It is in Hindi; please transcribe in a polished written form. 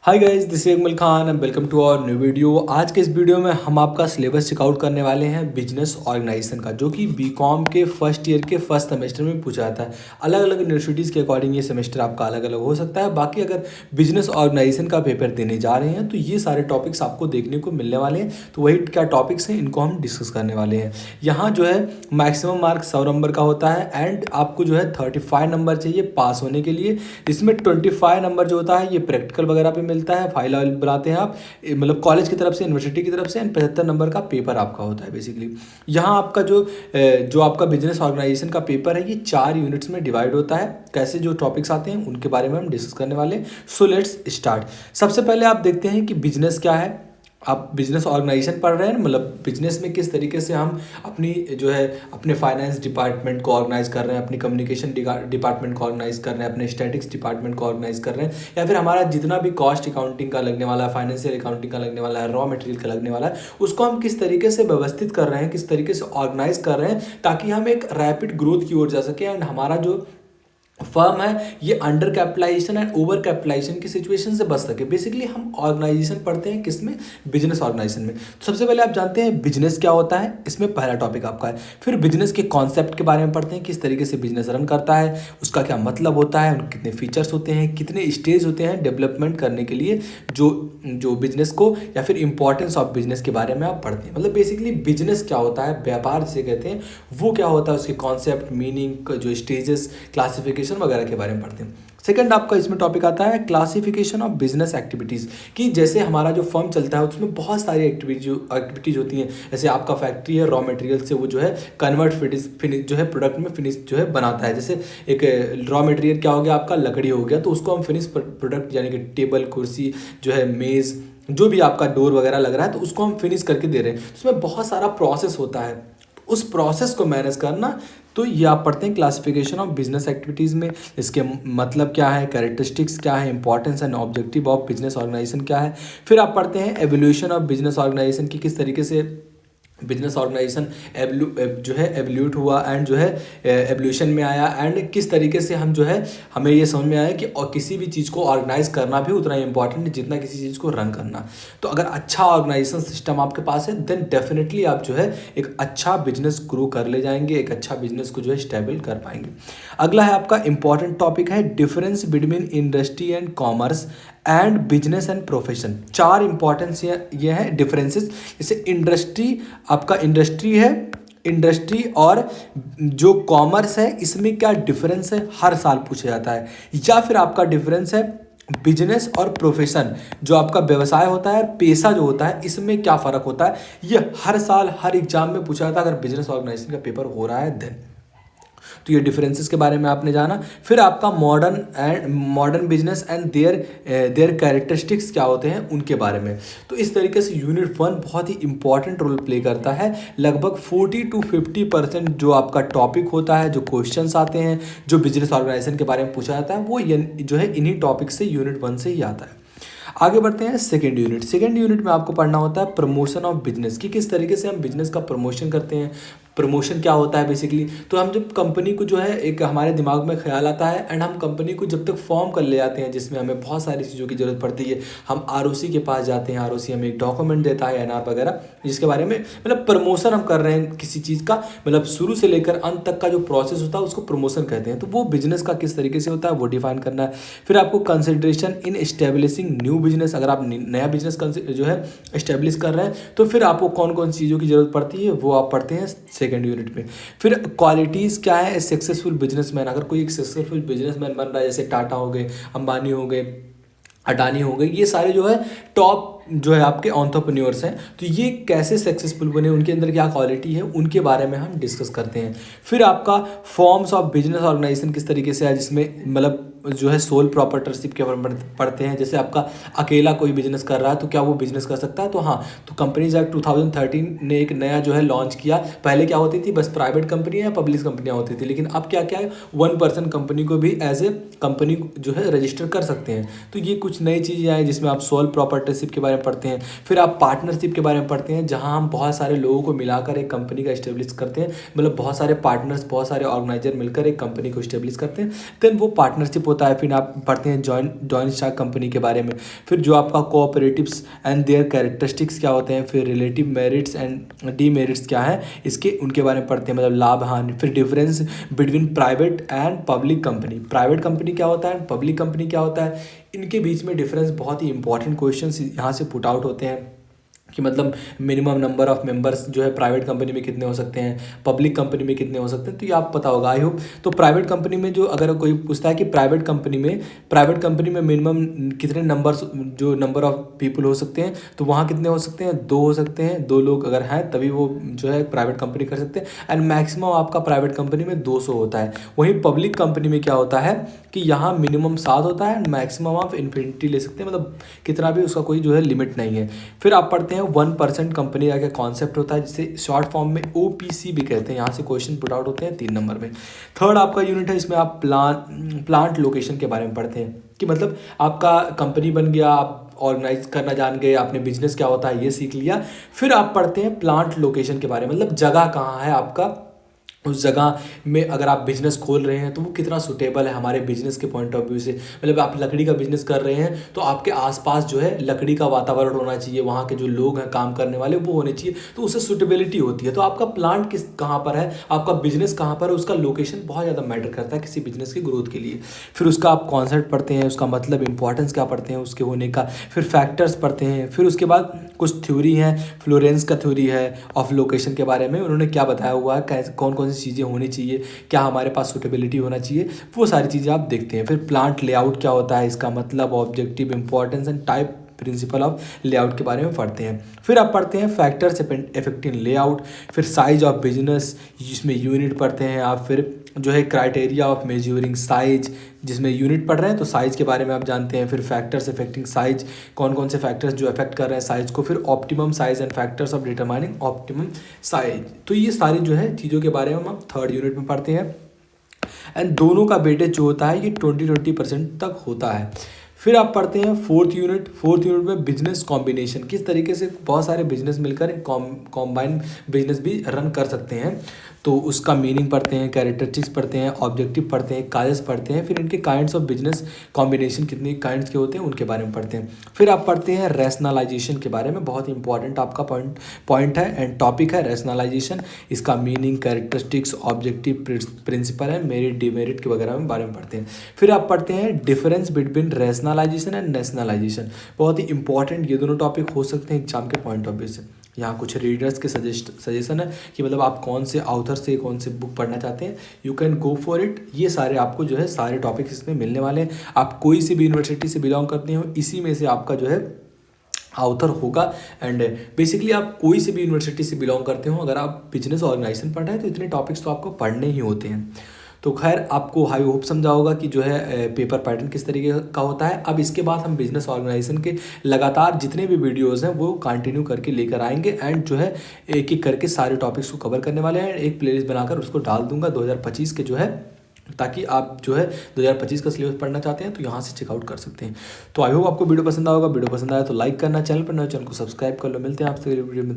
Hi guys, this is Akmal Khan and welcome to our new video. आज के इस वीडियो में हम आपका सिलेबस चेकआउट करने वाले हैं बिजनेस ऑर्गेनाइजेशन का, जो कि बीकॉम के फर्स्ट ईयर के फर्स्ट सेमेस्टर में पूछा जाता है। अलग अलग यूनिवर्सिटीज़ के अकॉर्डिंग ये सेमेस्टर आपका अलग अलग हो सकता है। बाकी अगर बिजनेस ऑर्गेनाइजेशन का पेपर देने जा रहे हैं तो ये सारे टॉपिक्स आपको देखने को मिलने वाले हैं। तो वही क्या टॉपिक्स हैं, इनको हम डिस्कस करने वाले हैं। यहाँ जो है मैक्सिमम मार्क 100 नंबर का होता है एंड आपको जो है 35 नंबर चाहिए पास होने के लिए। इसमें 25 नंबर जो होता है ये प्रैक्टिकल वगैरह पे मिलता है, फाइल वाइल बनाते हैं आप, मतलब कॉलेज की तरफ से, यूनिवर्सिटी की तरफ से। एंड 75 नंबर का पेपर आपका होता है बेसिकली। यहाँ आपका जो आपका बिजनेस ऑर्गेनाइजेशन का पेपर है ये 4 यूनिट्स में डिवाइड होता है। कैसे जो टॉपिक्स आते हैं उनके बारे में हम डिस्कस करने वाले हैं। So let's start. सबसे पहले आप देखते हैं कि बिजनेस क्या है। आप बिजनेस ऑर्गेनाइजेशन पढ़ रहे हैं, मतलब बिजनेस में किस तरीके से हम अपनी जो है अपने फाइनेंस डिपार्टमेंट को ऑर्गेनाइज कर रहे हैं, अपनी कम्युनिकेशन डिपार्टमेंट को ऑर्गेनाइज कर रहे हैं, अपने स्टैटिक्स डिपार्टमेंट को ऑर्गेनाइज कर रहे हैं, या फिर हमारा जितना भी कॉस्ट अकाउंटिंग का लगने वाला है, फाइनेंशियल अकाउंटिंग का लगने वाला है, रॉ मटेरियल का लगने वाला है, उसको हम किस तरीके से व्यवस्थित कर रहे हैं, किस तरीके से ऑर्गेनाइज कर रहे हैं, ताकि हम एक रैपिड ग्रोथ की ओर जा सके एंड हमारा जो फर्म है ये under capitalisation and over capitalisation की सिचुएशन से बच सके। बेसिकली हम ऑर्गेनाइजेशन पढ़ते हैं किसमें, बिजनेस ऑर्गेनाइजेशन में। तो सबसे पहले आप जानते हैं बिजनेस क्या होता है, इसमें पहला टॉपिक आपका है। फिर बिजनेस के कॉन्सेप्ट के बारे में पढ़ते हैं, किस तरीके से बिजनेस रन करता है, उसका क्या मतलब होता है, उनके कितने फीचर्स होते हैं, कितने स्टेज होते हैं डेवलपमेंट करने के लिए जो बिजनेस को, या फिर इंपॉर्टेंस ऑफ बिजनेस के बारे में आप पढ़ते हैं। मतलब बेसिकली बिजनेस क्या होता है, व्यापार जिसे कहते हैं, वो क्या होता है, उसके कॉन्सेप्ट, मीनिंग, जो स्टेजेस, क्लासिफिकेशन वगैरह के बारे में पढ़ते हैं। सेकंड आपका इसमें टॉपिक आता है क्लासिफिकेशन ऑफ बिजनेस एक्टिविटीज़, कि जैसे हमारा जो फर्म चलता है उसमें बहुत सारी एक्टिविटीज होती हैं। जैसे आपका फैक्ट्री है, रॉ मटेरियल से वो जो है कन्वर्ट फिनिश जो है प्रोडक्ट में फिनिश जो है बनाता है। जैसे एक रॉ मटेरियल क्या हो गया, आपका लकड़ी हो गया, तो उसको हम फिनिश प्रोडक्ट यानी कि टेबल, कुर्सी जो है, मेज़, जो भी आपका डोर वगैरह लग रहा है, तो उसको हम फिनिश करके दे रहे हैं। तो उसमें बहुत सारा प्रोसेस होता है, उस प्रोसेस को मैनेज करना। तो ये आप पढ़ते हैं क्लासिफिकेशन ऑफ बिजनेस एक्टिविटीज़ में। इसके मतलब क्या है, कैरेक्टरिस्टिक्स क्या है, importance and objective of business organisation क्या है। फिर आप पढ़ते हैं एवोल्यूशन ऑफ बिजनेस ऑर्गेनाइजेशन की, किस तरीके से बिजनेस ऑर्गेनाइजेशन जो है एवोल्यूट हुआ एंड जो है एवोल्यूशन में आया, एंड किस तरीके से हम जो है हमें ये समझ में आया कि और किसी भी चीज़ को ऑर्गेनाइज करना भी उतना ही इंपॉर्टेंट है जितना किसी चीज़ को रन करना। तो अगर अच्छा ऑर्गेनाइजेशन सिस्टम आपके पास है देन डेफिनेटली आप जो है एक अच्छा बिजनेस ग्रो कर ले जाएंगे, एक अच्छा बिजनेस को जो है स्टेबल कर पाएंगे। अगला है आपका इंपॉर्टेंट टॉपिक है difference between industry and commerce and business and profession. 4 importance ये है डिफरेंसेस। जैसे इंडस्ट्री, आपका इंडस्ट्री है, इंडस्ट्री और जो कॉमर्स है, इसमें क्या डिफरेंस है, हर साल पूछा जाता है। या फिर आपका डिफरेंस है बिजनेस और प्रोफेशन, जो आपका व्यवसाय होता है, पेशा जो होता है, इसमें क्या फ़र्क होता है, ये हर साल हर एग्जाम में पूछा जाता है अगर बिजनेस ऑर्गेनाइजेशन का पेपर हो रहा है देन। तो ये डिफरेंसेस के बारे में आपने जाना। फिर आपका modern business and there characteristics क्या होते हैं उनके बारे में। तो इस तरीके से यूनिट 1 बहुत ही इंपॉर्टेंट रोल प्ले करता है। लगभग 40 to 50% जो आपका टॉपिक होता है, जो क्वेश्चंस आते हैं, जो बिजनेस ऑर्गेनाइजेशन के बारे में पूछा जाता है, वो जो है इन्हीं टॉपिक से यूनिट 1 से ही आता है। आगे बढ़ते हैं सेकेंड यूनिट। सेकेंड यूनिट में आपको पढ़ना होता है प्रमोशन ऑफ बिजनेस, कि किस तरीके से हम बिजनेस का प्रमोशन करते हैं। प्रमोशन क्या होता है बेसिकली, तो हम जब कंपनी को जो है एक हमारे दिमाग में ख्याल आता है एंड हम कंपनी को जब तक फॉर्म कर ले जाते हैं, जिसमें हमें बहुत सारी चीज़ों की ज़रूरत पड़ती है, हम आरओसी के पास जाते हैं, आरओसी हमें एक डॉक्यूमेंट देता है, एनआर वगैरह, जिसके बारे में मतलब प्रमोशन हम कर रहे हैं किसी चीज़ का, मतलब शुरू से लेकर अंत तक का जो प्रोसेस होता है उसको प्रमोशन कहते हैं। तो वो बिजनेस का किस तरीके से होता है वो डिफाइन करना है। फिर आपको consideration in establishing new business, अगर आप नया बिजनेस जो है एस्टेब्लिश कर रहे हैं तो फिर आपको कौन कौन सी चीज़ों की ज़रूरत पड़ती है वो आप पढ़ते हैं सेकेंड यूनिट में। फिर क्वालिटीज़ क्या है सक्सेसफुल बिजनेसमैन, अगर कोई एक सक्सेसफुल बिजनेसमैन बन रहा है, जैसे टाटा हो गए, अंबानी हो गए, अडानी हो गई, ये सारे जो है टॉप जो है आपके एंटरप्रेन्योर्स हैं, तो ये कैसे सक्सेसफुल बने, उनके अंदर क्या क्वालिटी है, उनके बारे में हम डिस्कस करते हैं। फिर आपका फॉर्म्स ऑफ बिजनेस ऑर्गेनाइजेशन किस तरीके से है, जिसमें मतलब जो है सोल प्रॉपर्टरशिप के बारे में पढ़ते हैं। जैसे आपका अकेला कोई बिजनेस कर रहा है तो क्या वो बिजनेस कर सकता है, तो हाँ, तो कंपनीज एक्ट 2013 ने एक नया जो है लॉन्च किया। पहले क्या होती थी, बस प्राइवेट कंपनियां या पब्लिक कंपनियां होती थी, लेकिन अब क्या क्या है, 1 पर्सन कंपनी को भी एज ए कंपनी जो है रजिस्टर कर सकते हैं। तो ये कुछ नई चीज़ें आई जिसमें आप सोल प्रॉपर्टरशिप के बारे में पढ़ते हैं। फिर आप पार्टनरशिप के बारे में पढ़ते हैं, जहाँ हम बहुत सारे लोगों को मिलाकर एक कंपनी का इस्टेब्लिश करते हैं, मतलब बहुत सारे पार्टनर्स, बहुत सारे ऑर्गेनाइजर मिलकर एक कंपनी को इस्टेब्लिश करते हैं, देन वो पार्टनरशिप होता है, फिर आप पढ़ते हैं जॉइंट स्टॉक कंपनी के बारे में, फिर जो आपका कोऑपरेटिव्स एंड देयर कैरेक्टरिस्टिक्स क्या होते हैं, फिर रिलेटिव मेरिट्स एंड डीमेरिट्स क्या है इसके, उनके बारे में पढ़ते हैं, मतलब लाभ हानि, फिर difference between private and public company, private company क्या होता है, पब्लिक कंपनी क्या होता है, इनके बीच में डिफरेंस, बहुत ही इंपॉर्टेंट क्वेश्चंस यहाँ से पुट आउट होते हैं कि मतलब मिनिमम नंबर ऑफ मेंबर्स जो है प्राइवेट कंपनी में कितने हो सकते हैं, पब्लिक कंपनी में कितने हो सकते हैं, तो ये आप पता होगा आई होप। तो प्राइवेट कंपनी में जो अगर कोई पूछता है कि प्राइवेट कंपनी में मिनिमम कितने नंबर ऑफ पीपल हो सकते हैं, तो वहाँ कितने हो सकते हैं, 2 हो सकते हैं, 2 लोग अगर हैं तभी वो जो है प्राइवेट कंपनी कर सकते हैं, एंड मैक्सिमम आपका प्राइवेट कंपनी में 200 होता है। वहीं पब्लिक कंपनी में क्या होता है कि यहाँ मिनिमम 7 होता है एंड मैक्सिमम आप इन्फिनिटी ले सकते हैं, मतलब कितना भी उसका कोई जो है लिमिट नहीं है। फिर आप पढ़ते हैं 1% कंपनी का कॉन्सेप्ट होता है, जिसे शॉर्ट फॉर्म में OPC भी कहते हैं, यहाँ से क्वेश्चन पुट आउट होते हैं 3 नंबर में। थर्ड आपका यूनिट है, इसमें आप प्लांट लोकेशन के बारे में पढ़ते हैं कि मतलब आपका कंपनी बन गया, आप ऑर्गेनाइज करना जान गए, आपने बिजनेस क्या होता है ये सीख लिया। फिर आप पढ़ते हैं प्लांट लोकेशन के बारे में, मतलब जगह कहाँ है आपका, उस जगह में अगर आप बिज़नेस खोल रहे हैं तो वो कितना सूटेबल है हमारे बिजनेस के पॉइंट ऑफ व्यू से। मतलब आप लकड़ी का बिजनेस कर रहे हैं तो आपके आसपास जो है लकड़ी का वातावरण होना चाहिए, वहाँ के जो लोग हैं काम करने वाले वो होने चाहिए, तो उससे सूटेबिलिटी होती है। तो आपका प्लांट कहाँ पर है, आपका बिजनेस कहाँ पर है, उसका लोकेशन बहुत ज़्यादा मैटर करता है किसी बिजनेस की ग्रोथ के लिए। फिर उसका आप कॉन्सेप्ट पढ़ते हैं, उसका मतलब इंपॉर्टेंस क्या पढ़ते हैं उसके होने का, फिर फैक्टर्स पढ़ते हैं। फिर उसके बाद कुछ थ्योरी है, फ्लोरेंस का थ्योरी है ऑफ लोकेशन के बारे में, उन्होंने क्या बताया हुआ है, कैसे कौन कौन सी चीज़ें होनी चाहिए, क्या हमारे पास सूटेबिलिटी होना चाहिए, वो सारी चीज़ें आप देखते हैं। फिर प्लांट लेआउट क्या होता है, इसका मतलब, objective, importance and type, principle of layout के बारे में पढ़ते हैं। फिर आप पढ़ते हैं फैक्टर्स इफेक्टिंग लेआउट, फिर साइज ऑफ बिजनेस जिसमें यूनिट पढ़ते हैं आप, फिर जो है क्राइटेरिया ऑफ मेजरिंग साइज जिसमें यूनिट पढ़ रहे हैं तो साइज के बारे में आप जानते हैं। फिर फैक्टर्स अफेक्टिंग साइज, कौन कौन से फैक्टर्स जो अफेक्ट कर रहे हैं साइज को, फिर optimum size and factors of determining optimum size. तो ये सारी जो है चीज़ों के बारे में हम थर्ड यूनिट में पढ़ते हैं, एंड दोनों का वेटेज जो होता है ये 20% तक होता है। फिर आप पढ़ते हैं फोर्थ यूनिट में बिजनेस कॉम्बिनेशन, किस तरीके से बहुत सारे बिजनेस मिलकर कॉम्बाइन बिजनेस भी रन कर सकते हैं, तो उसका मीनिंग पढ़ते हैं, कैरेक्टरिस्टिक्स पढ़ते हैं, ऑब्जेक्टिव पढ़ते हैं, काजेस पढ़ते हैं, फिर इनके काइंड्स ऑफ बिजनेस कॉम्बिनेशन कितने काइंड्स के होते हैं उनके बारे में पढ़ते हैं। फिर आप पढ़ते हैं रैशनलाइजेशन के बारे में, बहुत इंपॉर्टेंट आपका पॉइंट है एंड टॉपिक है रैशनलाइजेशन, इसका मीनिंग, कैरेक्टरिस्टिक्स, ऑब्जेक्टिव, प्रिंसिपल है, मेरिट, डिमेरिट के वगैरह में बारे में पढ़ते हैं। फिर आप पढ़ते हैं difference between rationalisation and nationalisation, बहुत ही इंपॉर्टेंट ये दोनों टॉपिक हो सकते हैं एग्जाम के पॉइंट ऑफ व्यू से। यहाँ कुछ रीडर्स के सजेशन है कि मतलब आप कौन से ऑथर से कौन से बुक पढ़ना चाहते हैं, you can go for it. ये सारे आपको जो है सारे टॉपिक्स इसमें मिलने वाले हैं। आप कोई सी भी यूनिवर्सिटी से बिलोंग करते हो, इसी में से आपका जो है ऑथर होगा। एंड बेसिकली आप कोई से भी यूनिवर्सिटी से बिलोंग करते हो, अगर आप बिजनेस ऑर्गेनाइजेशन पढ़ रहे हैं तो इतने टॉपिक्स तो आपको पढ़ने ही होते हैं। तो खैर आपको हाई होप समझा होगा कि जो है पेपर पैटर्न किस तरीके का होता है। अब इसके बाद हम बिजनेस ऑर्गेनाइजेशन के लगातार जितने भी वीडियोस हैं वो कंटिन्यू करके लेकर आएंगे, एंड जो है एक एक करके सारे टॉपिक्स को कवर करने वाले हैं। एक प्लेलिस्ट बनाकर उसको डाल दूंगा 2025 के जो है, ताकि आप जो है 2025 का सिलेबस पढ़ना चाहते हैं तो यहाँ से चेकआउट कर सकते हैं। तो आई होप आपको वीडियो पसंद आएगा, वीडियो पसंद आया तो लाइक करना, चैनल पर नए चैनल को सब्सक्राइब कर लो। मिलते हैं आपसे वीडियो में।